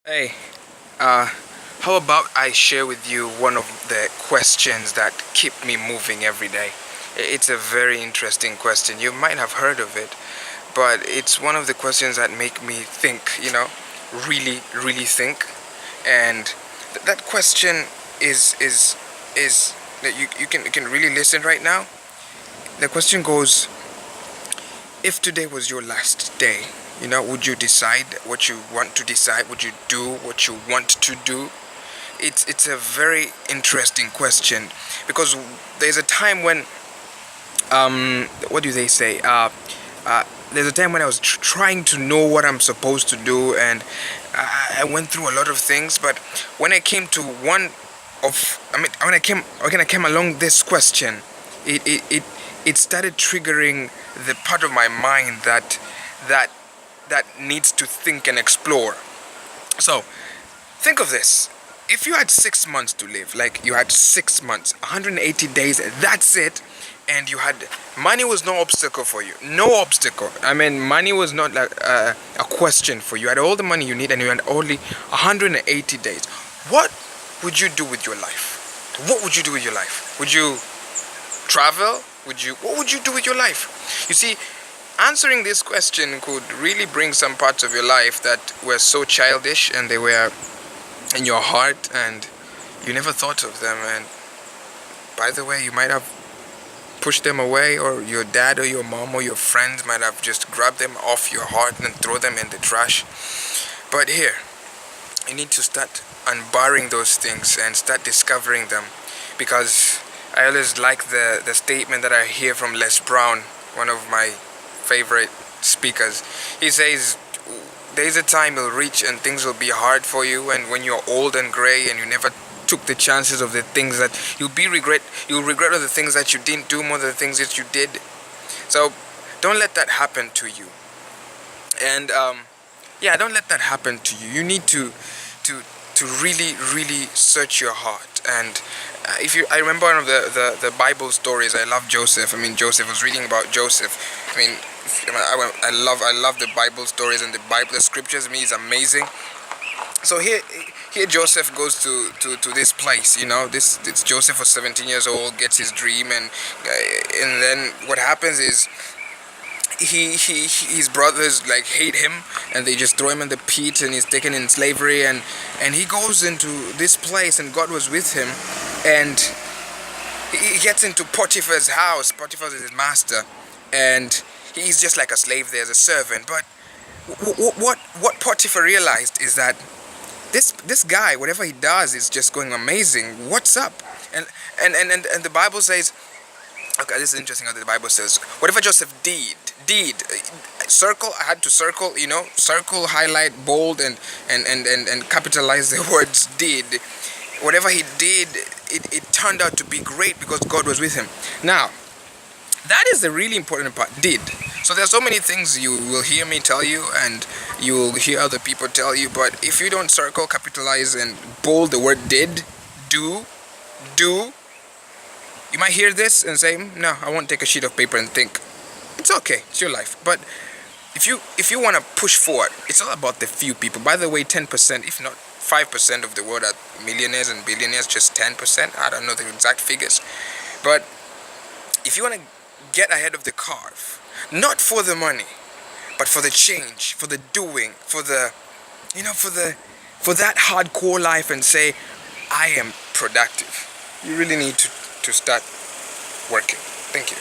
Hey, how about I share with you one of the questions that keep me moving every day? It's a very interesting question. You might have heard of it, but it's one of the questions that make me think, really, really think. And that question is that you can really listen right now. The question goes, if today was your last day, would you decide what you want to decide? Would you do what you want to do? It's a very interesting question because there's a time when what do they say? There's a time when I was trying to know what I'm supposed to do, and I went through a lot of things. But when I came to when I came along this question, it it it, it started triggering the part of my mind that that needs to think and explore. So think of this. If you had 6 months to live, like you had 6 months, 180 days, that's it, and you had money was no obstacle for you, no obstacle. I mean, money was not like a question for you. You had all the money you need, and you had only 180 days. What would you do with your life? What would you do with your life? Would you travel? What would you do with your life? You see, answering this question could really bring some parts of your life that were so childish and they were in your heart and you never thought of them, and by the way, you might have pushed them away, or your dad or your mom or your friends might have just grabbed them off your heart and throw them in the trash. But here, you need to start unbarring those things and start discovering them, because I always like the statement that I hear from Les Brown, one of my favorite speakers. He says, there's a time you'll reach and things will be hard for you, and when you're old and gray and you never took the chances of the things that you'll regret all the things that you didn't do more than the things that you did. So don't let that happen to you. And yeah, don't let that happen to you. You need to really, really search your heart. And I remember one of the Bible stories. I love Joseph. I mean, Joseph, was reading about Joseph. I mean, I love the Bible stories, and the scriptures. To me, is amazing. So here Joseph goes to this place. This Joseph was 17 years old, gets his dream, and then what happens is his brothers like hate him, and they just throw him in the pit, and he's taken in slavery, and he goes into this place, and God was with him, and he gets into Potiphar's house. Potiphar is his master, and he's just like a slave there as a servant. But what Potiphar realized is that this guy, whatever he does, is just going amazing. What's up? And the Bible says, okay, this is interesting how the Bible says, whatever Joseph did, circle, I had to circle, circle, highlight, bold, and capitalize the words did. Whatever he did, it turned out to be great because God was with him. Now, that is the really important part, did. So there's so many things you will hear me tell you, and you will hear other people tell you, but if you don't circle, capitalize, and bold the word did, do, you might hear this and say, no, I won't take a sheet of paper and think. It's okay, it's your life. But if you want to push forward, it's all about the few people. By the way, 10%, if not 5% of the world are millionaires and billionaires, just 10%. I don't know the exact figures. But if you want to get ahead of the curve, not for the money, but for the change, for the doing, for the, for that hardcore life, and say, I am productive, you really need to start working. Thank you.